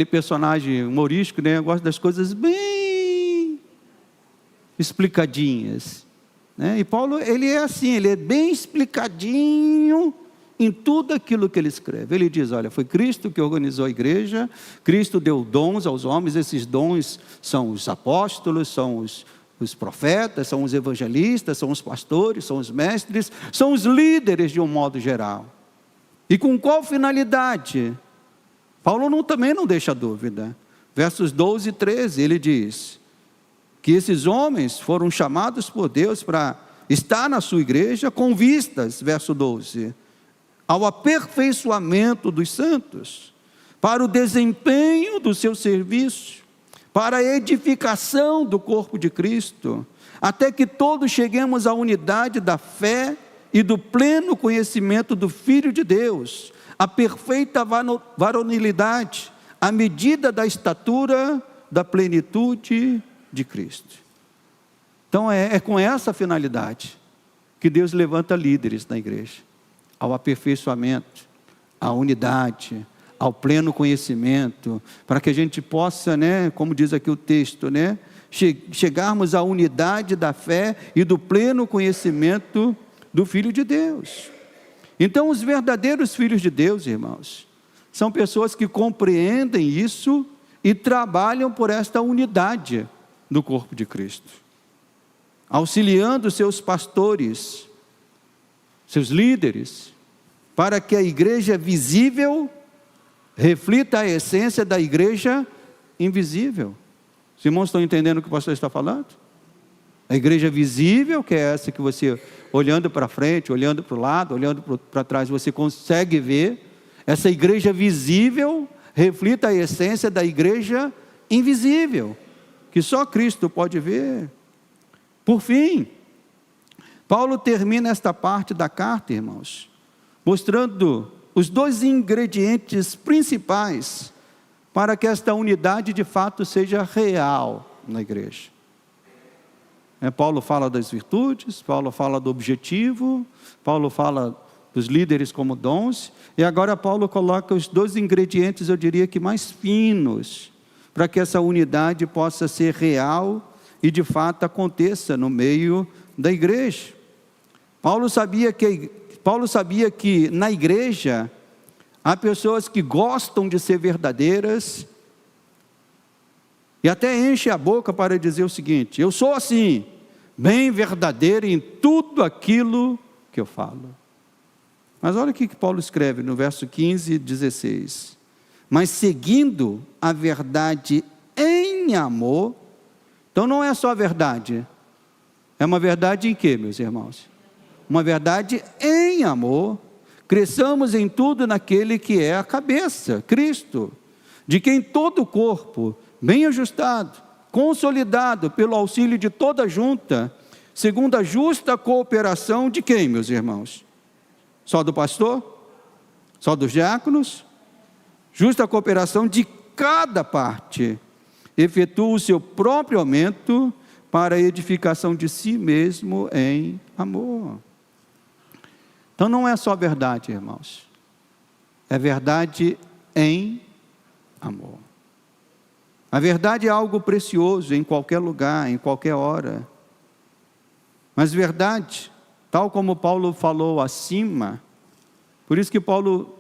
personagem humorístico, né? Eu gosto das coisas bem explicadinhas, né? E Paulo, ele é assim, ele é bem explicadinho em tudo aquilo que ele escreve. Ele diz, olha, foi Cristo que organizou a igreja, Cristo deu dons aos homens, esses dons são os apóstolos, são os profetas, são os evangelistas, são os pastores, são os mestres, são os líderes de um modo geral. E com qual finalidade? Paulo também não deixa dúvida. Versos 12 e 13, ele diz que esses homens foram chamados por Deus para estar na sua igreja com vistas, verso 12, ao aperfeiçoamento dos santos, para o desempenho do seu serviço, para a edificação do corpo de Cristo, até que todos cheguemos à unidade da fé e do pleno conhecimento do Filho de Deus, a perfeita varonilidade, à medida da estatura da plenitude de Cristo. Então é com essa finalidade que Deus levanta líderes na igreja, ao aperfeiçoamento, à unidade, ao pleno conhecimento, para que a gente possa, né, como diz aqui o texto, né, chegarmos à unidade da fé e do pleno conhecimento do Filho de Deus. Então, os verdadeiros filhos de Deus, irmãos, são pessoas que compreendem isso e trabalham por esta unidade do corpo de Cristo, auxiliando seus pastores, seus líderes, para que a igreja visível reflita a essência da igreja invisível. Os irmãos estão entendendo o que o pastor está falando? A igreja visível, que é essa que você, olhando para frente, olhando para o lado, olhando para trás, você consegue ver. Essa igreja visível reflita a essência da igreja invisível, que só Cristo pode ver. Por fim, Paulo termina esta parte da carta, irmãos, mostrando os dois ingredientes principais para que esta unidade de fato seja real na igreja. Paulo fala das virtudes, Paulo fala do objetivo, Paulo fala dos líderes como dons, e agora Paulo coloca os dois ingredientes, eu diria que mais finos, para que essa unidade possa ser real e de fato aconteça no meio da igreja. Paulo sabia que na igreja há pessoas que gostam de ser verdadeiras e até enchem a boca para dizer o seguinte: eu sou assim, bem verdadeiro em tudo aquilo que eu falo. Mas olha o que Paulo escreve no verso 15 e 16. Mas seguindo a verdade em amor. Então não é só a verdade, é uma verdade em quê, meus irmãos? Uma verdade em amor, cresçamos em tudo naquele que é a cabeça, Cristo, de quem todo o corpo, bem ajustado, consolidado pelo auxílio de toda a junta, segundo a justa cooperação de quem, meus irmãos? Só do pastor? Só dos diáconos? Justa cooperação de cada parte, efetua o seu próprio aumento para a edificação de si mesmo em amor. Então não é só verdade, irmãos, é verdade em amor. A verdade é algo precioso em qualquer lugar, em qualquer hora. Mas verdade, tal como Paulo falou acima, por isso que Paulo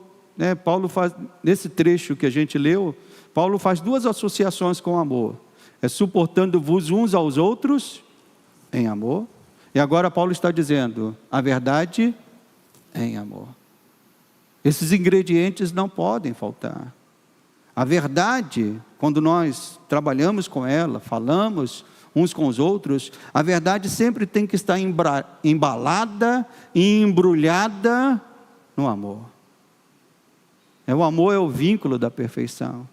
faz, nesse trecho que a gente leu, Paulo faz duas associações com amor. É suportando-vos uns aos outros em amor. E agora Paulo está dizendo, a verdade em amor. Esses ingredientes não podem faltar. A verdade, quando nós trabalhamos com ela, falamos uns com os outros, a verdade sempre tem que estar embalada e embrulhada no amor. O amor é o vínculo da perfeição.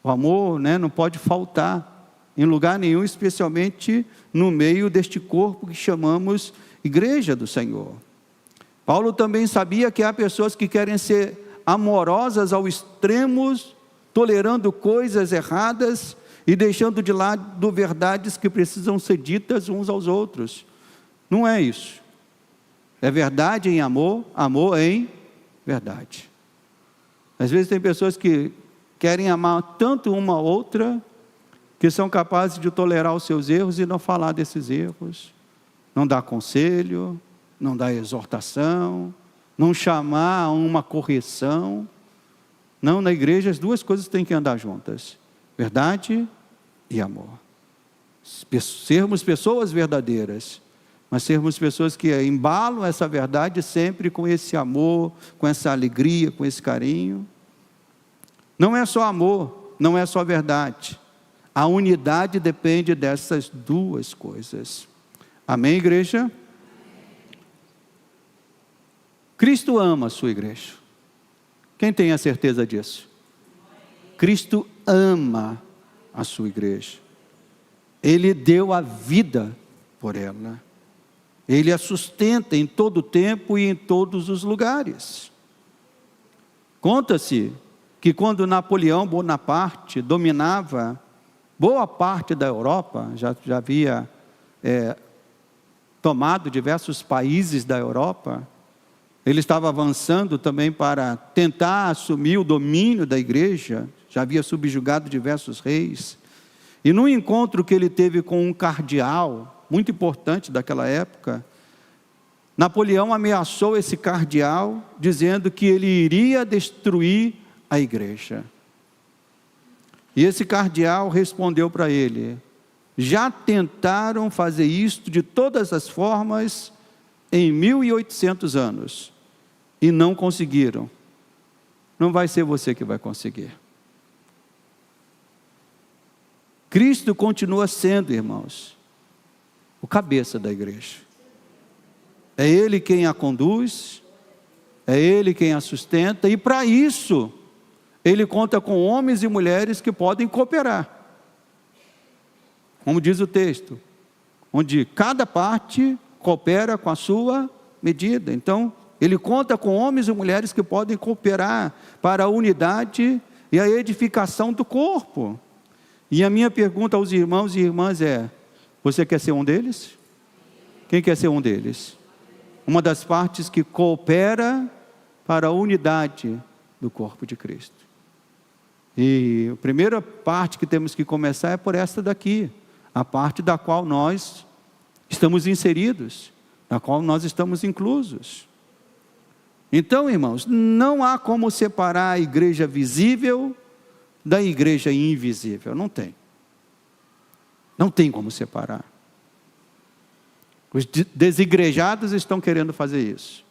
O amor, não pode faltar em lugar nenhum, especialmente no meio deste corpo que chamamos Igreja do Senhor. Paulo também sabia que há pessoas que querem ser amorosas ao extremo, tolerando coisas erradas e deixando de lado verdades que precisam ser ditas uns aos outros. Não é isso. É verdade em amor, amor em verdade. Às vezes tem pessoas que querem amar tanto uma a outra, que são capazes de tolerar os seus erros e não falar desses erros, não dar conselho, não dar exortação, não chamar a uma correção. Não, na igreja as duas coisas têm que andar juntas: verdade e amor. Sermos pessoas verdadeiras, mas sermos pessoas que embalam essa verdade sempre com esse amor, com essa alegria, com esse carinho. Não é só amor, não é só verdade. A unidade depende dessas duas coisas. Amém, igreja? Cristo ama a sua igreja. Quem tem a certeza disso? Cristo ama a sua igreja. Ele deu a vida por ela. Ele a sustenta em todo o tempo e em todos os lugares. Conta-se que quando Napoleão Bonaparte dominava boa parte da Europa, já havia tomado diversos países da Europa, ele estava avançando também para tentar assumir o domínio da igreja, já havia subjugado diversos reis. E num encontro que ele teve com um cardeal, muito importante daquela época, Napoleão ameaçou esse cardeal, dizendo que ele iria destruir a igreja. E esse cardeal respondeu para ele: já tentaram fazer isto de todas as formas em 1800 anos e não conseguiram. Não vai ser você que vai conseguir. Cristo continua sendo, irmãos, o cabeça da igreja. É Ele quem a conduz, é Ele quem a sustenta, e para isso Ele conta com homens e mulheres que podem cooperar. Como diz o texto, onde cada parte coopera com a sua medida. Então, Ele conta com homens e mulheres que podem cooperar para a unidade e a edificação do corpo. E a minha pergunta aos irmãos e irmãs é: você quer ser um deles? Quem quer ser um deles? Uma das partes que coopera para a unidade do corpo de Cristo. E a primeira parte que temos que começar é por esta daqui, a parte da qual nós estamos inseridos, na qual nós estamos inclusos. Então, irmãos, não há como separar a igreja visível da igreja invisível, não tem. Não tem como separar. Os desigrejados estão querendo fazer isso.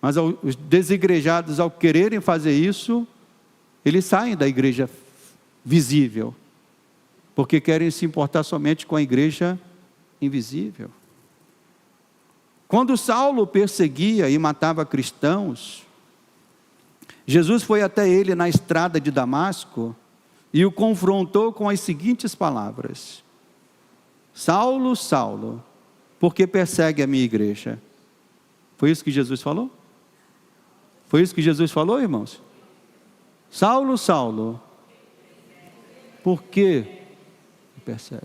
Mas os desigrejados, ao quererem fazer isso, eles saem da igreja visível, porque querem se importar somente com a igreja invisível. Quando Saulo perseguia e matava cristãos, Jesus foi até ele na estrada de Damasco e o confrontou com as seguintes palavras: Saulo, Saulo, por que persegue a minha igreja? Foi isso que Jesus falou? Foi isso que Jesus falou, irmãos? Saulo, Saulo, por que persegue?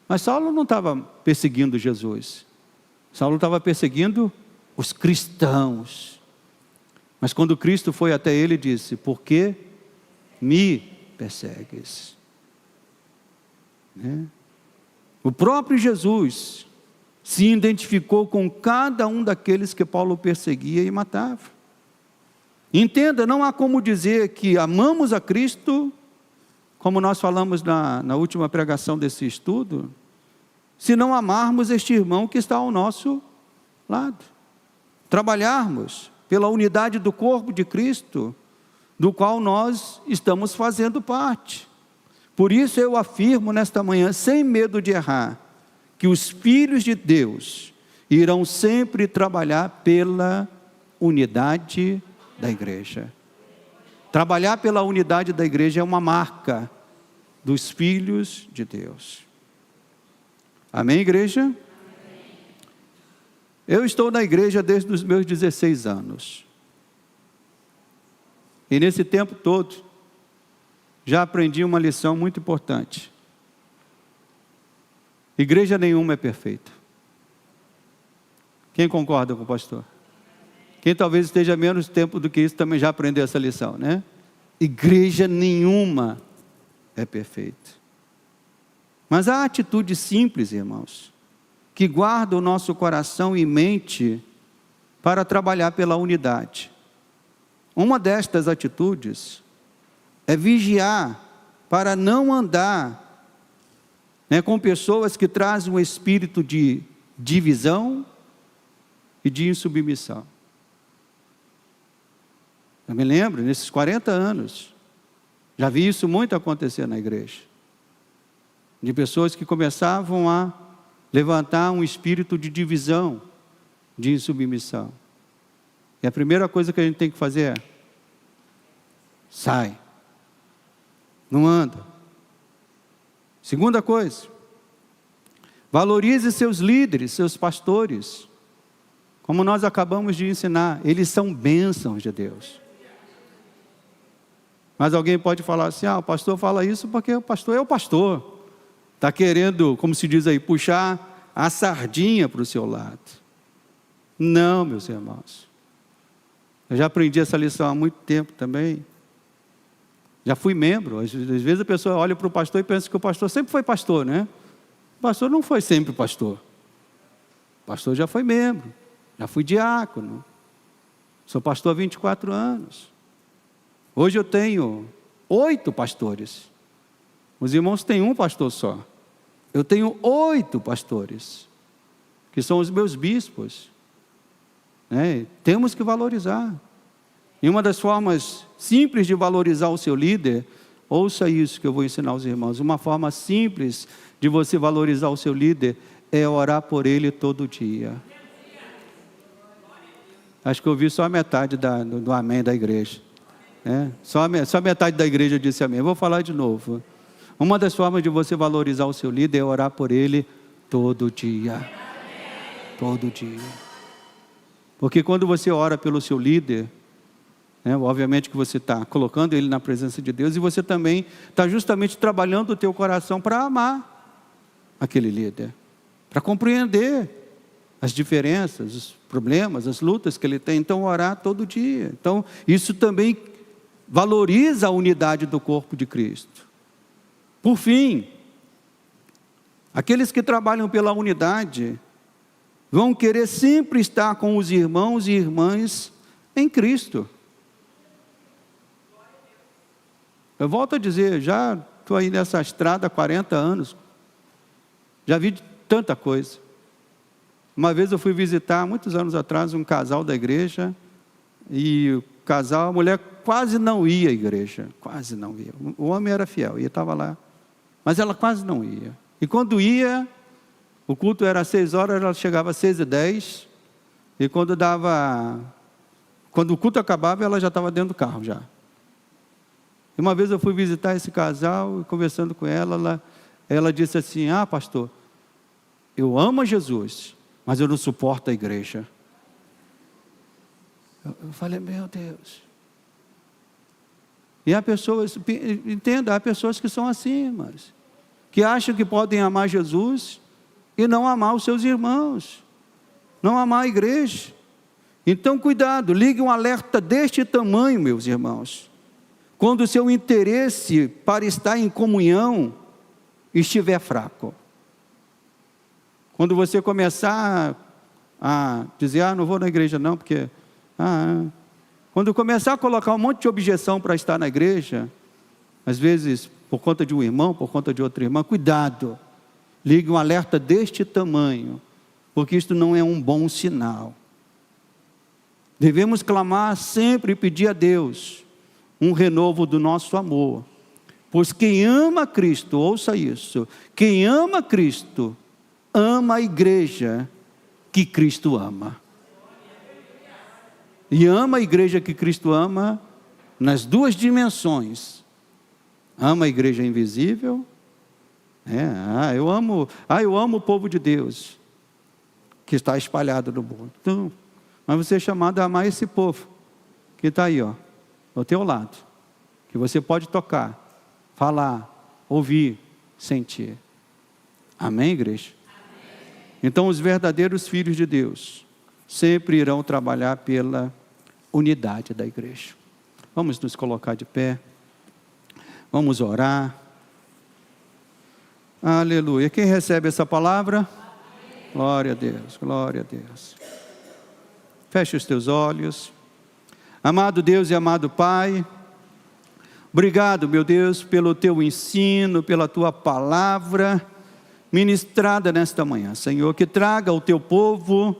Mas Saulo não estava perseguindo Jesus. Saulo estava perseguindo os cristãos. Mas quando Cristo foi até ele, disse: por que me persegues? O próprio Jesus se identificou com cada um daqueles que Paulo perseguia e matava. Entenda, não há como dizer que amamos a Cristo, como nós falamos na última pregação desse estudo, se não amarmos este irmão que está ao nosso lado. Trabalharmos pela unidade do corpo de Cristo, do qual nós estamos fazendo parte. Por isso eu afirmo nesta manhã, sem medo de errar, que os filhos de Deus irão sempre trabalhar pela unidade da igreja. Trabalhar pela unidade da igreja é uma marca dos filhos de Deus. Amém, igreja? Amém. Eu estou na igreja desde os meus 16 anos. E nesse tempo todo, já aprendi uma lição muito importante. Igreja nenhuma é perfeita. Quem concorda com o pastor? Quem talvez esteja menos tempo do que isso também já aprendeu essa lição, né? Igreja nenhuma é perfeita. Mas há atitudes simples, irmãos, que guardam o nosso coração e mente para trabalhar pela unidade. Uma destas atitudes é vigiar para não andar, com pessoas que trazem um espírito de divisão e de insubmissão. Eu me lembro, nesses 40 anos, já vi isso muito acontecer na igreja. De pessoas que começavam a levantar um espírito de divisão, de insubmissão. E a primeira coisa que a gente tem que fazer é: sai. Não anda. Segunda coisa, valorize seus líderes, seus pastores. Como nós acabamos de ensinar, eles são bênçãos de Deus. Mas alguém pode falar assim: o pastor fala isso porque o pastor é o pastor. Está querendo, como se diz aí, puxar a sardinha para o seu lado. Não, meus irmãos. Eu já aprendi essa lição há muito tempo também. Já fui membro. Às vezes a pessoa olha para o pastor e pensa que o pastor sempre foi pastor, né? O pastor não foi sempre pastor. O pastor já foi membro. Já fui diácono. Sou pastor há 24 anos. Hoje eu tenho 8 pastores. Os irmãos têm um pastor só. Eu tenho 8 pastores, que são os meus bispos. Temos que valorizar. E uma das formas simples de valorizar o seu líder, ouça isso que eu vou ensinar aos irmãos. Uma forma simples de você valorizar o seu líder é orar por ele todo dia. Acho que eu ouvi só a metade do amém da igreja. Só metade da igreja disse amém. Eu vou falar de novo. Uma das formas de você valorizar o seu líder é orar por ele todo dia. Todo dia. Porque quando você ora pelo seu líder, obviamente que você está colocando ele na presença de Deus, e você também está justamente trabalhando o teu coração para amar aquele líder, para compreender as diferenças, os problemas, as lutas que ele tem. Então orar todo dia. Então isso também valoriza a unidade do corpo de Cristo. Por fim, aqueles que trabalham pela unidade vão querer sempre estar com os irmãos e irmãs em Cristo. Eu volto a dizer, já estou aí nessa estrada há 40 anos, já vi tanta coisa. Uma vez eu fui visitar, muitos anos atrás, um casal da igreja, e o casal, a mulher quase não ia à igreja, quase não ia. O homem era fiel, e estava lá, mas ela quase não ia. E quando ia, o culto era às 6 horas, ela chegava às 6h10, e quando o culto acabava, ela já estava dentro do carro já. E uma vez eu fui visitar esse casal, e conversando com ela disse assim: pastor, eu amo a Jesus, mas eu não suporto a igreja. Eu falei: meu Deus. E há pessoas, entenda, há pessoas que são assim, mas que acham que podem amar Jesus e não amar os seus irmãos, não amar a igreja. Então cuidado, ligue um alerta deste tamanho, meus irmãos, quando o seu interesse para estar em comunhão estiver fraco. Quando você começar a dizer: não vou na igreja não, porque... Quando começar a colocar um monte de objeção para estar na igreja, às vezes por conta de um irmão, por conta de outra irmã, cuidado, ligue um alerta deste tamanho, porque isto não é um bom sinal. Devemos clamar sempre e pedir a Deus um renovo do nosso amor, pois quem ama Cristo, ouça isso, quem ama Cristo, ama a igreja que Cristo ama. E ama a igreja que Cristo ama nas duas dimensões. Ama a igreja invisível. Eu amo o povo de Deus que está espalhado no mundo. Então, mas você é chamado a amar esse povo que está aí, ao teu lado, que você pode tocar, falar, ouvir, sentir. Amém, igreja? Amém. Então, os verdadeiros filhos de Deus sempre irão trabalhar pela unidade da igreja. Vamos nos colocar de pé. Vamos orar. Aleluia. Quem recebe essa palavra? Amém. Glória a Deus, glória a Deus. Feche os teus olhos. Amado Deus e amado Pai, obrigado, meu Deus, pelo teu ensino, pela tua palavra ministrada nesta manhã, Senhor, que traga ao teu povo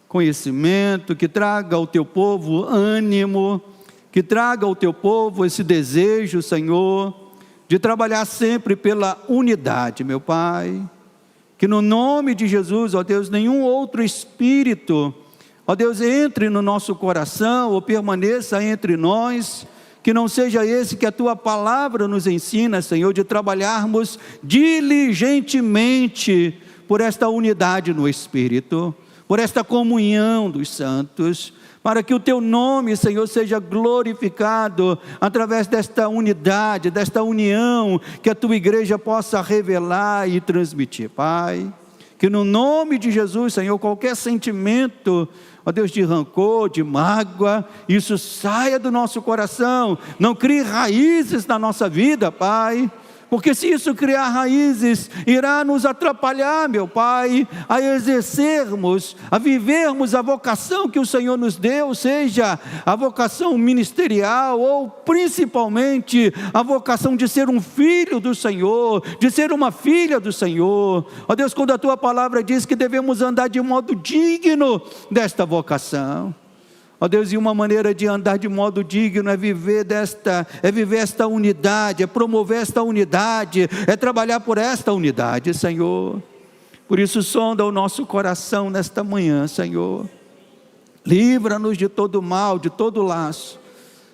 conhecimento, que traga ao teu povo ânimo, que traga ao teu povo esse desejo, Senhor, de trabalhar sempre pela unidade, meu Pai, que no nome de Jesus, ó Deus, nenhum outro espírito, ó Deus, entre no nosso coração ou permaneça entre nós, que não seja esse que a tua palavra nos ensina, Senhor, de trabalharmos diligentemente por esta unidade no Espírito, por esta comunhão dos santos, para que o teu nome, Senhor, seja glorificado através desta unidade, desta união, que a tua igreja possa revelar e transmitir, Pai. Que no nome de Jesus, Senhor, qualquer sentimento, ó Deus, de rancor, de mágoa, isso saia do nosso coração, não crie raízes na nossa vida, Pai, porque se isso criar raízes, irá nos atrapalhar, meu Pai, a exercermos, a vivermos a vocação que o Senhor nos deu, seja a vocação ministerial, ou principalmente a vocação de ser um filho do Senhor, de ser uma filha do Senhor. Ó Deus, quando a tua palavra diz que devemos andar de modo digno desta vocação, ó Deus, e uma maneira de andar de modo digno é viver esta unidade, é promover esta unidade, é trabalhar por esta unidade, Senhor. Por isso, sonda o nosso coração nesta manhã, Senhor. Livra-nos de todo mal, de todo laço,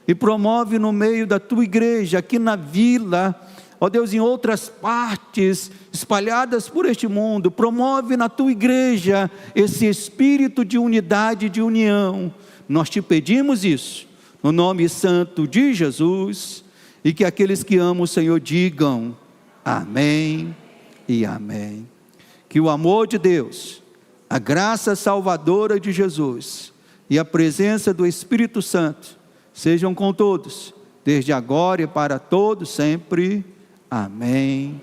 e promove no meio da tua igreja, aqui na vila, ó Deus, em outras partes espalhadas por este mundo, promove na tua igreja esse espírito de unidade e de união. Nós te pedimos isso, no nome santo de Jesus, e que aqueles que amam o Senhor digam amém e amém. Que o amor de Deus, a graça salvadora de Jesus e a presença do Espírito Santo sejam com todos, desde agora e para todos sempre. Amém